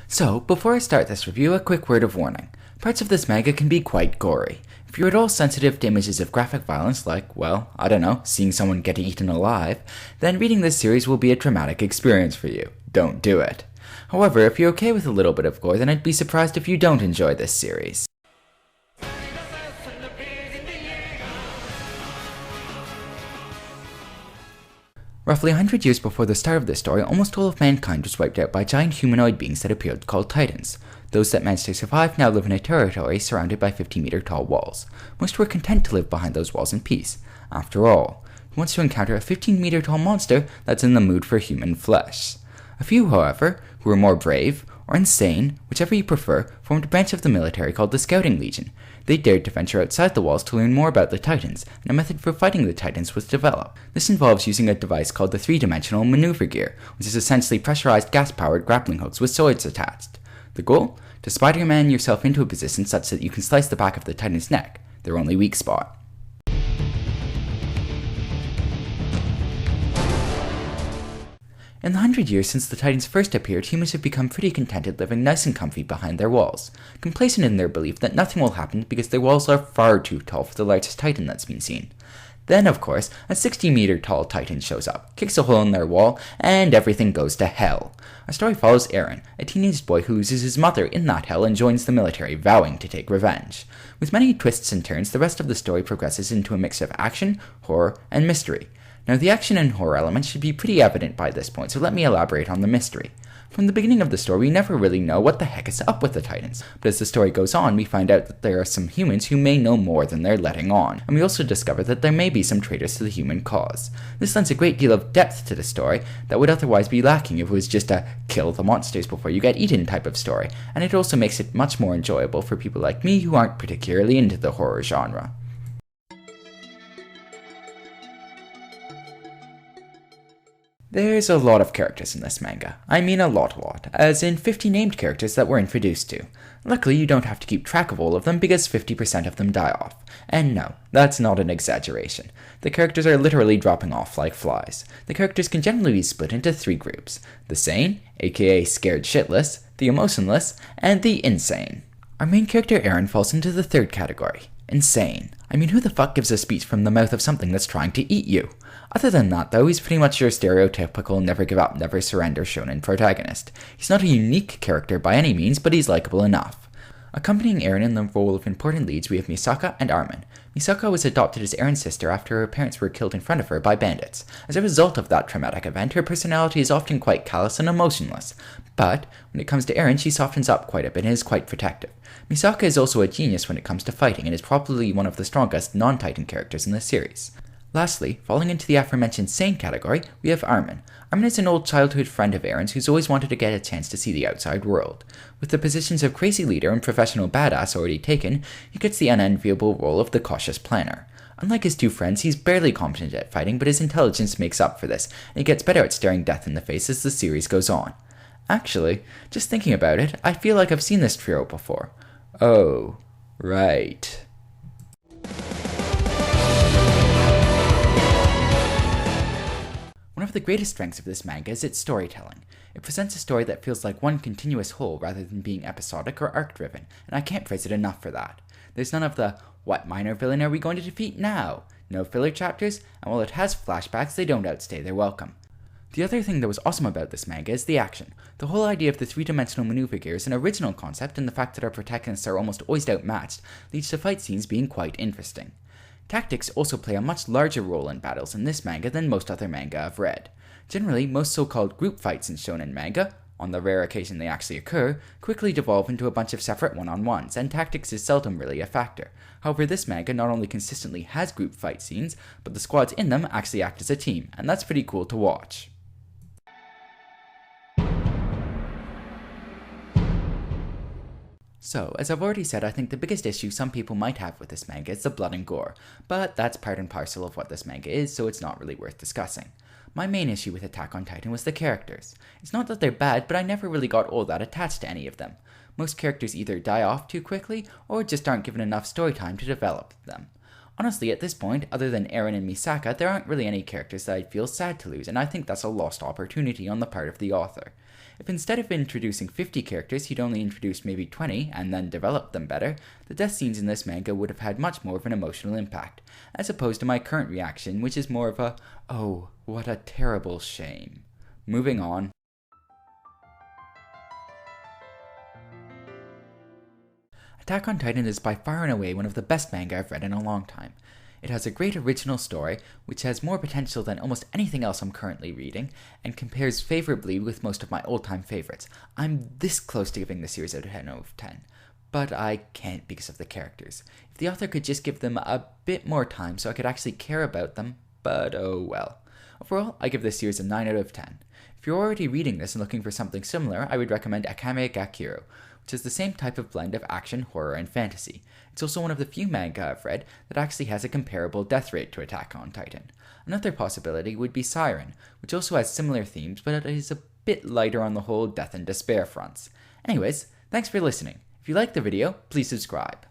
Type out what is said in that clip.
So, before I start this review, a quick word of warning. Parts of this manga can be quite gory. If you're at all sensitive to images of graphic violence like, well, I don't know, seeing someone get eaten alive, then reading this series will be a traumatic experience for you. Don't do it. However, if you're okay with a little bit of gore, then I'd be surprised if you don't enjoy this series. Roughly 100 years before the start of this story, almost all of mankind was wiped out by giant humanoid beings that appeared called Titans. Those that managed to survive now live in a territory surrounded by 50-meter tall walls. Most were content to live behind those walls in peace. After all, who wants to encounter a 15-meter tall monster that's in the mood for human flesh? A few, however, who were more brave, or insane, whichever you prefer, formed a branch of the military called the Scouting Legion. They dared to venture outside the walls to learn more about the Titans, and a method for fighting the Titans was developed. This involves using a device called the three-dimensional maneuver gear, which is essentially pressurized gas-powered grappling hooks with swords attached. The goal? To Spider-Man yourself into a position such that you can slice the back of the Titan's neck, their only weak spot. In the 100 years since the Titans first appeared, humans have become pretty contented living nice and comfy behind their walls, complacent in their belief that nothing will happen because their walls are far too tall for the largest Titan that's been seen. Then, of course, a 60-meter tall Titan shows up, kicks a hole in their wall, and everything goes to hell. Our story follows Eren, a teenage boy who loses his mother in that hell and joins the military, vowing to take revenge. With many twists and turns, the rest of the story progresses into a mix of action, horror, and mystery. Now, the action and horror elements should be pretty evident by this point, so let me elaborate on the mystery. From the beginning of the story, we never really know what the heck is up with the Titans, but as the story goes on, we find out that there are some humans who may know more than they're letting on, and we also discover that there may be some traitors to the human cause. This lends a great deal of depth to the story that would otherwise be lacking if it was just a kill the monsters before you get eaten type of story, and it also makes it much more enjoyable for people like me who aren't particularly into the horror genre. There's a lot of characters in this manga. I mean a lot, as in 50 named characters that we're introduced to. Luckily, you don't have to keep track of all of them because 50% of them die off. And no, that's not an exaggeration. The characters are literally dropping off like flies. The characters can generally be split into 3 groups. The sane, aka scared shitless, the emotionless, and the insane. Our main character Eren falls into the 3rd category. Insane. I mean, who the fuck gives a speech from the mouth of something that's trying to eat you? Other than that, though, he's pretty much your stereotypical never give up, never surrender shonen protagonist. He's not a unique character by any means, but he's likable enough. Accompanying Eren in the role of important leads, we have Misaka and Armin. Misaka was adopted as Eren's sister after her parents were killed in front of her by bandits. As a result of that traumatic event, her personality is often quite callous and emotionless. But when it comes to Eren, she softens up quite a bit and is quite protective. Misaka is also a genius when it comes to fighting and is probably one of the strongest non-Titan characters in the series. Lastly, falling into the aforementioned sane category, we have Armin. Armin is an old childhood friend of Eren's who's always wanted to get a chance to see the outside world. With the positions of crazy leader and professional badass already taken, he gets the unenviable role of the cautious planner. Unlike his 2 friends, he's barely competent at fighting, but his intelligence makes up for this, and he gets better at staring death in the face as the series goes on. Actually, just thinking about it, I feel like I've seen this trio before. Oh, right. One of the greatest strengths of this manga is its storytelling. It presents a story that feels like one continuous whole rather than being episodic or arc-driven, and I can't praise it enough for that. There's none of the, what minor villain are we going to defeat now? No filler chapters, and while it has flashbacks, they don't outstay their welcome. The other thing that was awesome about this manga is the action. The whole idea of the 3-dimensional maneuver gear is an original concept, and the fact that our protagonists are almost always outmatched leads to fight scenes being quite interesting. Tactics also play a much larger role in battles in this manga than most other manga I've read. Generally, most so-called group fights in shonen manga, on the rare occasion they actually occur, quickly devolve into a bunch of separate one-on-ones, and tactics is seldom really a factor. However, this manga not only consistently has group fight scenes, but the squads in them actually act as a team, and that's pretty cool to watch. So, as I've already said, I think the biggest issue some people might have with this manga is the blood and gore, but that's part and parcel of what this manga is, so it's not really worth discussing. My main issue with Attack on Titan was the characters. It's not that they're bad, but I never really got all that attached to any of them. Most characters either die off too quickly, or just aren't given enough story time to develop them. Honestly, at this point, other than Eren and Misaka, there aren't really any characters that I'd feel sad to lose, and I think that's a lost opportunity on the part of the author. If instead of introducing 50 characters, he'd only introduced maybe 20 and then developed them better, the death scenes in this manga would have had much more of an emotional impact, as opposed to my current reaction, which is more of a, oh, what a terrible shame. Moving on. Attack on Titan is by far and away one of the best manga I've read in a long time. It has a great original story, which has more potential than almost anything else I'm currently reading, and compares favorably with most of my old-time favorites. I'm this close to giving the series a 10 out of 10, but I can't because of the characters. If the author could just give them a bit more time so I could actually care about them, but oh well. Overall, I give this series a 9 out of 10. If you're already reading this and looking for something similar, I would recommend Akame ga Kiru, which is the same type of blend of action, horror, and fantasy. It's also one of the few manga I've read that actually has a comparable death rate to Attack on Titan. Another possibility would be Siren, which also has similar themes, but it is a bit lighter on the whole death and despair fronts. Anyways, thanks for listening. If you liked the video, please subscribe.